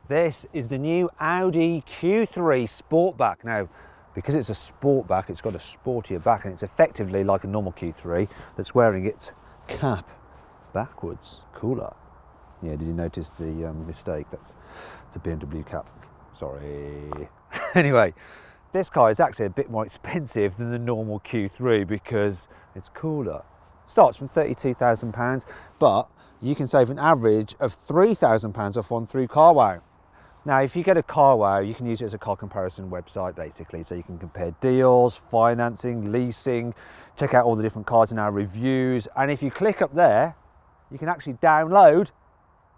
This is the new Audi Q3 Sportback. Now, because it's a Sportback, it's got a sportier back, and it's effectively like a normal Q3 that's wearing its cap backwards. Cooler. Yeah, did you notice the mistake? It's a BMW cap. Sorry. Anyway, this car is actually a bit more expensive than the normal Q3 because it's cooler. It starts from £32,000, but you can save an average of £3,000 off one through CarWow. Now, if you get a CarWow, you can use it as a car comparison website, basically. So you can compare deals, financing, leasing, check out all the different cars in our reviews. And if you click up there, you can actually download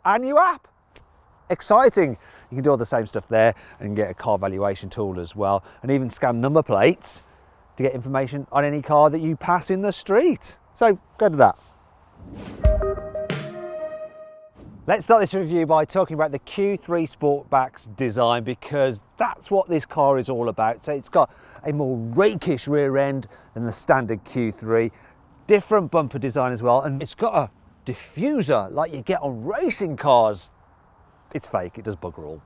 a new app. Exciting. You can do all the same stuff there and get a car valuation tool as well. And even scan number plates to get information on any car that you pass in the street. So go to that. Let's start this review by talking about the Q3 Sportback's design, because that's what this car is all about. So it's got a more rakish rear end than the standard Q3, different bumper design as well, and it's got a diffuser like you get on racing cars. It's fake, it does bugger all.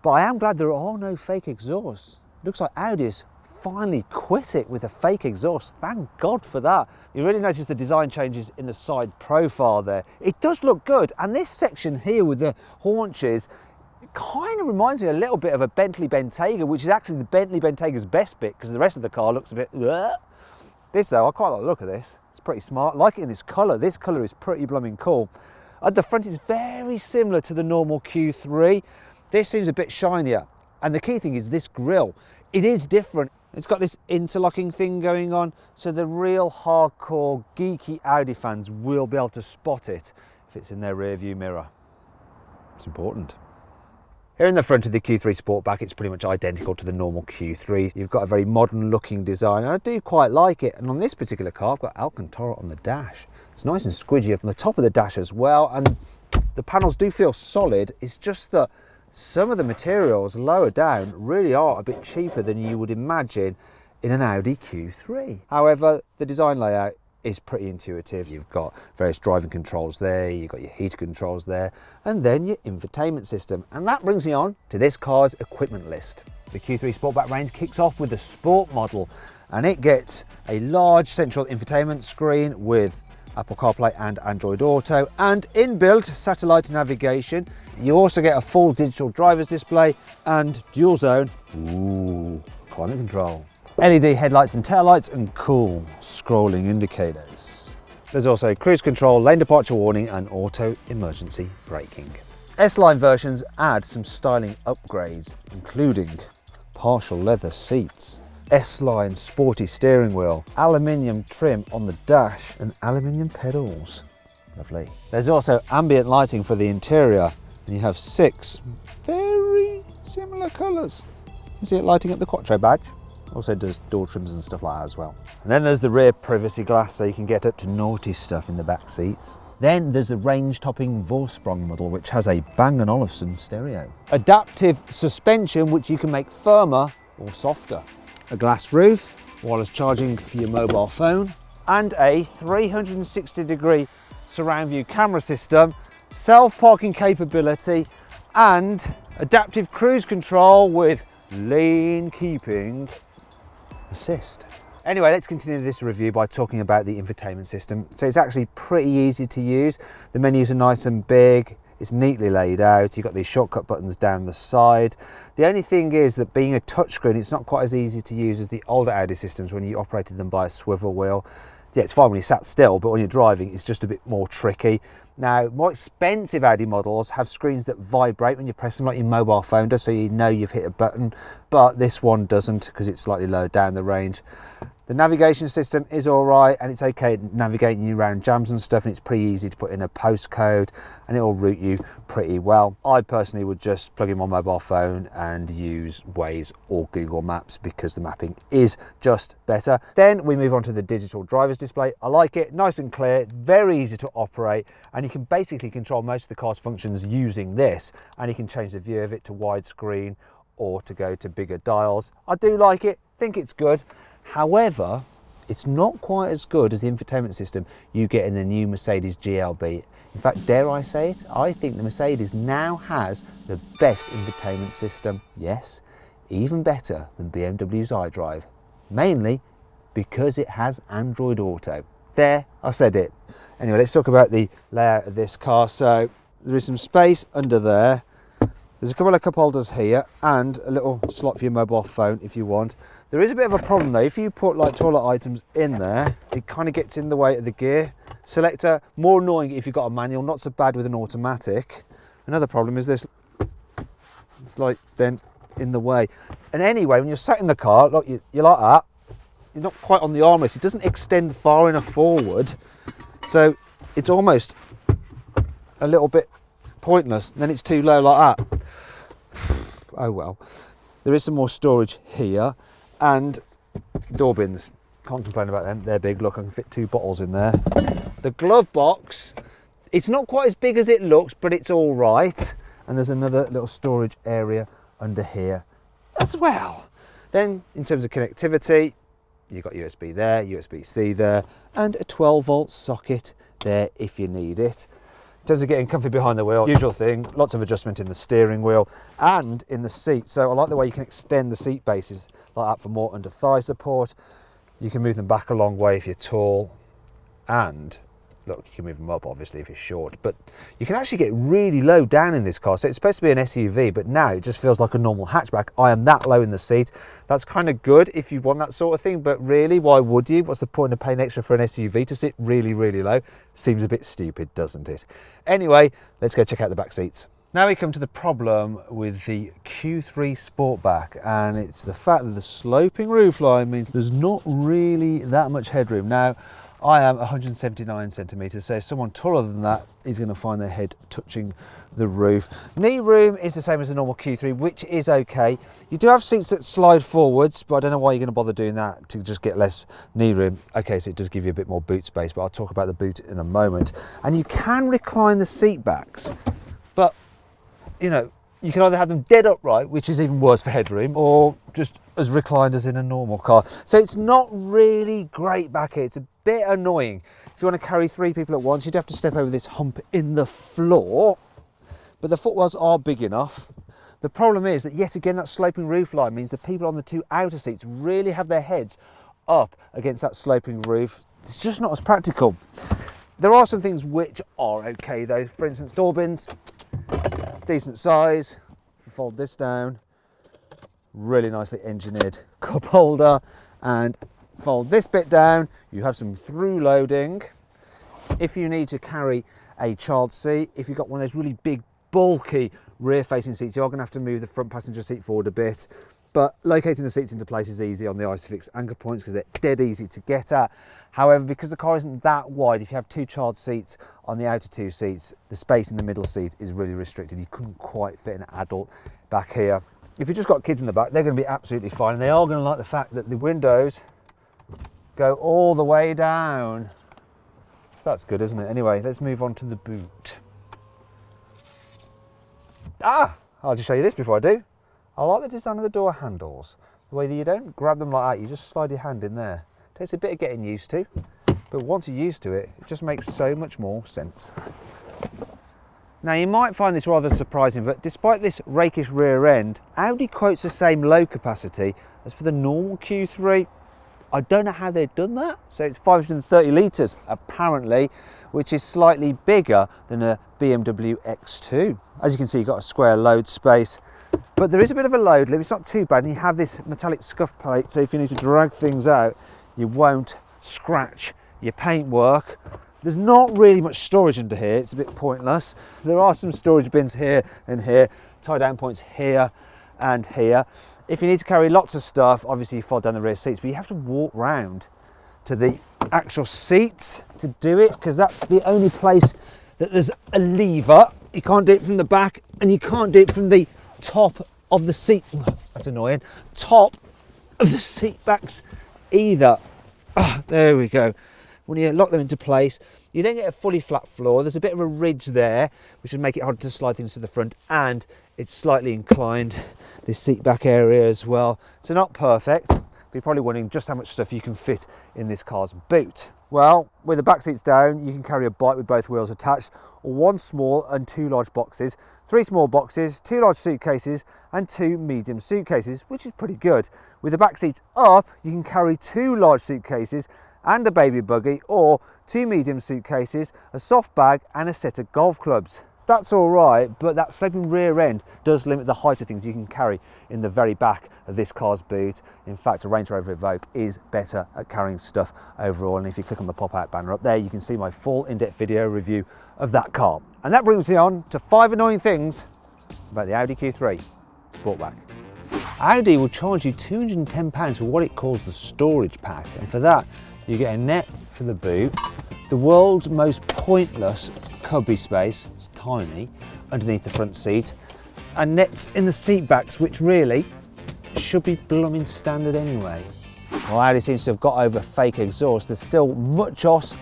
But I am glad there are no fake exhausts. Looks like Audi's finally quit it with a fake exhaust. Thank God for that. You really notice the design changes in the side profile there. It does look good, and this section here with the haunches kind of reminds me a little bit of a Bentley Bentayga, which is actually the Bentley Bentayga's best bit, because the rest of the car looks a bit This though, I quite like the look of this. It's pretty smart. I like it in this colour. This colour is pretty blooming cool. At the front, it's very similar to the normal Q3. This seems a bit shinier, and the key thing is this grille. It is different. It's got this interlocking thing going on, so the real hardcore geeky Audi fans will be able to spot it if it's in their rear view mirror. It's important. Here in the front of the Q3 Sportback, it's pretty much identical to the normal Q3. You've got a very modern looking design, and I do quite like it. And on this particular car, I've got Alcantara on the dash. It's nice and squidgy up on the top of the dash as well, and the panels do feel solid. It's just that some of the materials lower down really are a bit cheaper than you would imagine in an Audi Q3. However, the design layout is pretty intuitive. You've got various driving controls there, you've got your heater controls there, and then your infotainment system. And that brings me on to this car's equipment list. The Q3 Sportback range kicks off with the Sport model, and it gets a large central infotainment screen with Apple CarPlay and Android Auto, and inbuilt satellite navigation. You also get a full digital driver's display and dual zone climate control, LED headlights and taillights, and cool scrolling indicators. There's also cruise control, lane departure warning, and auto emergency braking. S-Line versions add some styling upgrades, including partial leather seats, S-Line sporty steering wheel, aluminium trim on the dash, and aluminium pedals. Lovely. There's also ambient lighting for the interior, and you have 6 very similar colours. You see it lighting up the Quattro badge. Also does door trims and stuff like that as well. And then there's the rear privacy glass, so you can get up to naughty stuff in the back seats. Then there's the range-topping Vorsprung model, which has a Bang & Olufsen stereo. Adaptive suspension, which you can make firmer or softer. A glass roof, wireless charging for your mobile phone, and a 360-degree surround view camera system, self-parking capability, and adaptive cruise control with lane keeping assist. Anyway, let's continue this review by talking about the infotainment system. So it's actually pretty easy to use. The menus are nice and big. It's neatly laid out. You've got these shortcut buttons down the side. The only thing is that being a touchscreen, it's not quite as easy to use as the older Audi systems when you operated them by a swivel wheel. Yeah, it's fine when you sat still, but when you're driving, it's just a bit more tricky. Now, more expensive Audi models have screens that vibrate when you press them, like your mobile phone does, so you know you've hit a button, but this one doesn't because it's slightly lower down the range. The navigation system is all right, and it's okay at navigating you around jams and stuff, and it's pretty easy to put in a postcode and it will route you pretty well. I personally would just plug in my mobile phone and use Waze or Google Maps because the mapping is just better. Then we move on to the digital driver's display. I like it, nice and clear, very easy to operate, and you can basically control most of the car's functions using this, and you can change the view of it to widescreen or to go to bigger dials. I do like it, think it's good. However, it's not quite as good as the infotainment system you get in the new Mercedes GLB. In fact, dare I say it, I think the Mercedes now has the best infotainment system. Yes, even better than BMW's iDrive, mainly because it has Android Auto. There, I said it. Anyway, let's talk about the layout of this car. So there is some space under there. There's a couple of cup holders here and a little slot for your mobile phone if you want. There is a bit of a problem though. If you put like toilet items in there, it kind of gets in the way of the gear selector. More annoying if you've got a manual, not so bad with an automatic. Another problem is this, it's like then in the way. And anyway, when you're sat in the car, look, you're like that. You're not quite on the armrest. It doesn't extend far enough forward. So it's almost a little bit pointless. And then it's too low like that. Oh well. There is some more storage here. And door bins, can't complain about them, they're big. Look, I can fit 2 bottles in there. The glove box, it's not quite as big as it looks, but it's all right. And there's another little storage area under here as well. Then in terms of connectivity, you've got USB there, USB-C there, and a 12-volt socket there if you need it. In terms of getting comfy behind the wheel, usual thing, lots of adjustment in the steering wheel and in the seat. So I like the way you can extend the seat bases like that for more under thigh support. You can move them back a long way if you're tall, and look, you can move them up obviously if you're short, but you can actually get really low down in this car. So it's supposed to be an SUV, but now it just feels like a normal hatchback. I am that low in the seat. That's kind of good if you want that sort of thing, but really, why would you? What's the point of paying extra for an SUV to sit really, really low? Seems a bit stupid, doesn't it? Anyway, let's go check out the back seats. Now we come to the problem with the Q3 Sportback, and it's the fact that the sloping roofline means there's not really that much headroom. Now, I am 179 centimetres, so someone taller than that is going to find their head touching the roof. Knee room is the same as the normal Q3, which is okay. You do have seats that slide forwards, but I don't know why you're going to bother doing that to just get less knee room. Okay, so it does give you a bit more boot space, but I'll talk about the boot in a moment. And you can recline the seat backs, but you know, you can either have them dead upright, which is even worse for headroom, or just as reclined as in a normal car. So it's not really great back here. It's a bit annoying. If you want to carry 3 people at once, you'd have to step over this hump in the floor, but the footwells are big enough. The problem is that yet again, that sloping roofline means the people on the 2 outer seats really have their heads up against that sloping roof. It's just not as practical. There are some things which are okay though. For instance, door bins, decent size. Fold this down, really nicely engineered cup holder, and fold this bit down. You have some through loading. If you need to carry a child seat, if you've got one of those really big bulky rear facing seats, you are going to have to move the front passenger seat forward a bit, but locating the seats into place is easy on the Isofix anchor points because they're dead easy to get at. However, because the car isn't that wide, if you have 2 child seats on the outer 2 seats, the space in the middle seat is really restricted. You couldn't quite fit an adult back here. If you've just got kids in the back, they're going to be absolutely fine. And they are going to like the fact that the windows go all the way down. So that's good, isn't it? Anyway, let's move on to the boot. I'll just show you this before I do. I like the design of the door handles. The way that you don't grab them like that, you just slide your hand in there. Takes a bit of getting used to, but once you're used to it, it just makes so much more sense. Now you might find this rather surprising, but despite this rakish rear end, Audi quotes the same load capacity as for the normal Q3. I don't know how they've done that. So it's 530 litres apparently, which is slightly bigger than a BMW X2. As you can see, you've got a square load space, but there is a bit of a load limit. It's not too bad, and you have this metallic scuff plate, so if you need to drag things out, you won't scratch your paintwork. There's not really much storage under here. It's a bit pointless. There are some storage bins here and here, tie down points here and here. If you need to carry lots of stuff, obviously you fold down the rear seats, but you have to walk round to the actual seats to do it, because that's the only place that there's a lever. You can't do it from the back, and you can't do it from the top of the seat. That's annoying. Top of the seat backs either. There we go. When you lock them into place, you don't get a fully flat floor. There's a bit of a ridge there, which would make it hard to slide things to the front, and it's slightly inclined, this seat back area as well. So not perfect, but you're probably wondering just how much stuff you can fit in this car's boot. Well, with the back seats down, you can carry a bike with both wheels attached, or one small and two large boxes, three small boxes, two large suitcases, and two medium suitcases, which is pretty good. With the back seats up, you can carry two large suitcases and a baby buggy, or two medium suitcases, a soft bag, and a set of golf clubs. That's all right, but that sloping rear end does limit the height of things you can carry in the very back of this car's boot. In fact, a Range Rover Evoque is better at carrying stuff overall, and if you click on the pop-out banner up there, you can see my full in-depth video review of that car. And that brings me on to 5 annoying things about the Audi Q3 Sportback. Audi will charge you £210 for what it calls the storage pack, and for that you get a net for the boot, the world's most pointless cubby space, it's tiny, underneath the front seat, and nets in the seat backs, which really should be blooming standard anyway. Well, Audi seems to have got over fake exhaust. There's still muchos,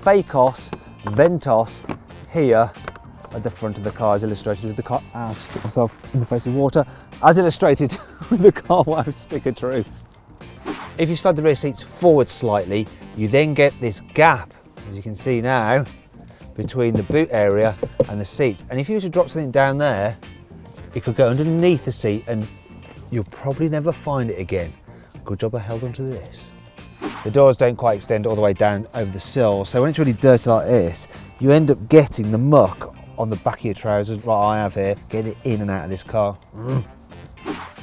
fakeos, ventos here at the front of the car, as illustrated with the car. I'll stick myself in the face of water, as illustrated with the carwow sticker truth. If you slide the rear seats forward slightly, you then get this gap, as you can see now, between the boot area and the seats. And if you were to drop something down there, it could go underneath the seat and you'll probably never find it again. Good job I held onto this. The doors don't quite extend all the way down over the sill, so when it's really dirty like this, you end up getting the muck on the back of your trousers, like I have here, getting it in and out of this car.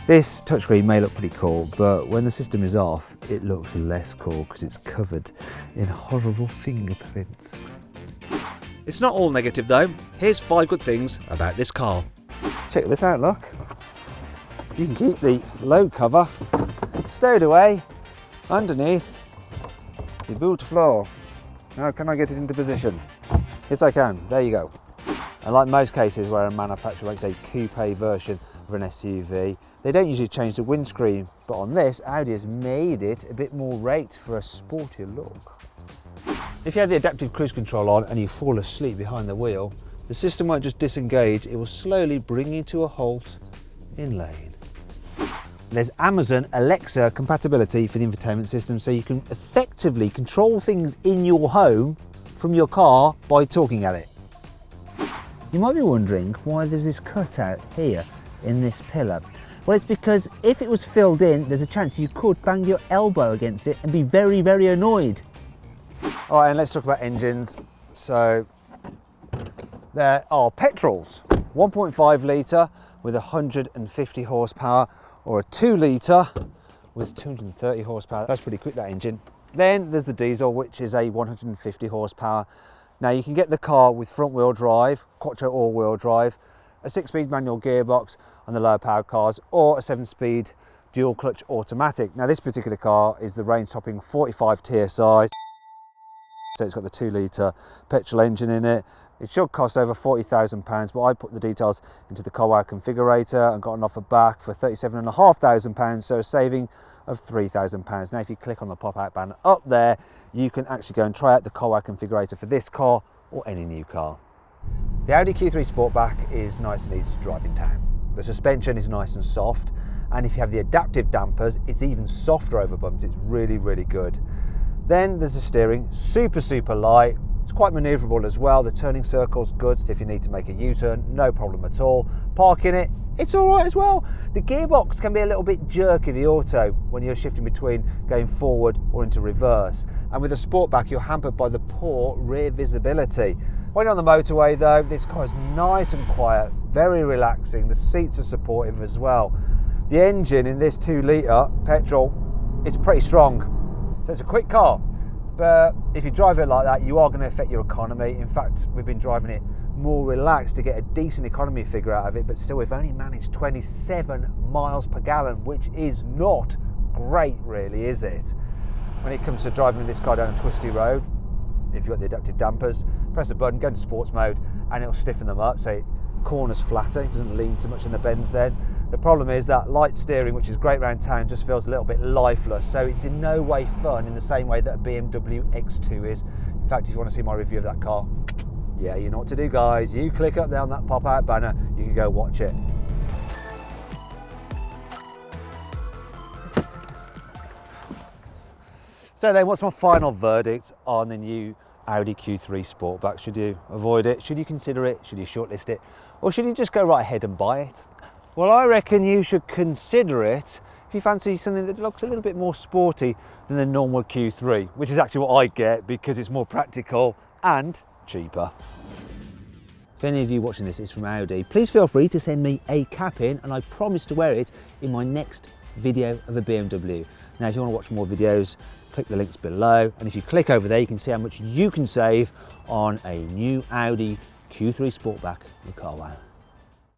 This touchscreen may look pretty cool, but when the system is off, it looks less cool because it's covered in horrible fingerprints. It's not all negative though. Here's 5 good things about this car. Check this out, look. You can keep the load cover stowed away underneath the boot floor. Now can I get it into position? Yes I can, there you go. And like most cases where a manufacturer makes a coupe version of an SUV, they don't usually change the windscreen, but on this, Audi has made it a bit more raked for a sportier look. If you have the adaptive cruise control on and you fall asleep behind the wheel, the system won't just disengage, it will slowly bring you to a halt in lane. There's Amazon Alexa compatibility for the infotainment system, so you can effectively control things in your home from your car by talking at it. You might be wondering why there's this cutout here in this pillar. Well, it's because if it was filled in, there's a chance you could bang your elbow against it and be very, very annoyed. All right, and let's talk about engines. So there are petrols, 1.5 litre with 150 horsepower, or a 2 litre with 230 horsepower. That's pretty quick, that engine. Then there's the diesel, which is a 150 horsepower. Now you can get the car with front wheel drive, quattro all-wheel drive, a 6-speed manual gearbox on the lower powered cars, or a 7-speed dual clutch automatic. Now this particular car is the range topping 45 TSI, so it's got the 2 litre petrol engine in it. It should cost over £40,000, but I put the details into the carwow configurator and got an offer back for £37,500, so a saving of £3,000. Now if you click on the pop-out banner up there, you can actually go and try out the carwow configurator for this car or any new car. The Audi Q3 Sportback is nice and easy to drive in town. The suspension is nice and soft, and if you have the adaptive dampers, it's even softer over bumps. It's really, really good. Then there's the steering, super light. It's quite manoeuvrable as well. The turning circle's good, so if you need to make a U-turn, no problem at all. Parking it, it's all right as well. The gearbox can be a little bit jerky, the auto, when you're shifting between going forward or into reverse. And with a Sportback, you're hampered by the poor rear visibility. When you're on the motorway though, this car is nice and quiet, very relaxing. The seats are supportive as well. The engine in this 2 litre petrol is pretty strong. So it's a quick car, but if you drive it like that, you are going to affect your economy. In fact, we've been driving it more relaxed to get a decent economy figure out of it, but still we've only managed 27 miles per gallon, which is not great really, is it? When it comes to driving this car down a twisty road, if you've got the adaptive dampers, press a button, go into sports mode, and it'll stiffen them up so it corners flatter, it doesn't lean too much in the bends then. The problem is that light steering, which is great around town, just feels a little bit lifeless, so it's in no way fun in the same way that a BMW X2 is. In fact, if you want to see my review of that car, yeah, you know what to do guys, you click up there on that pop-out banner, you can go watch it. So then, what's my final verdict on the new Audi Q3 Sportback? Should you avoid it? Should you consider it? Should you shortlist it? Or should you just go right ahead and buy it? Well, I reckon you should consider it if you fancy something that looks a little bit more sporty than the normal Q3, which is actually what I get because it's more practical and cheaper. If any of you watching this is from Audi, please feel free to send me a cap in and I promise to wear it in my next video of a BMW. Now, if you want to watch more videos, click the links below, and if you click over there, you can see how much you can save on a new Audi Q3 Sportback with CarWow.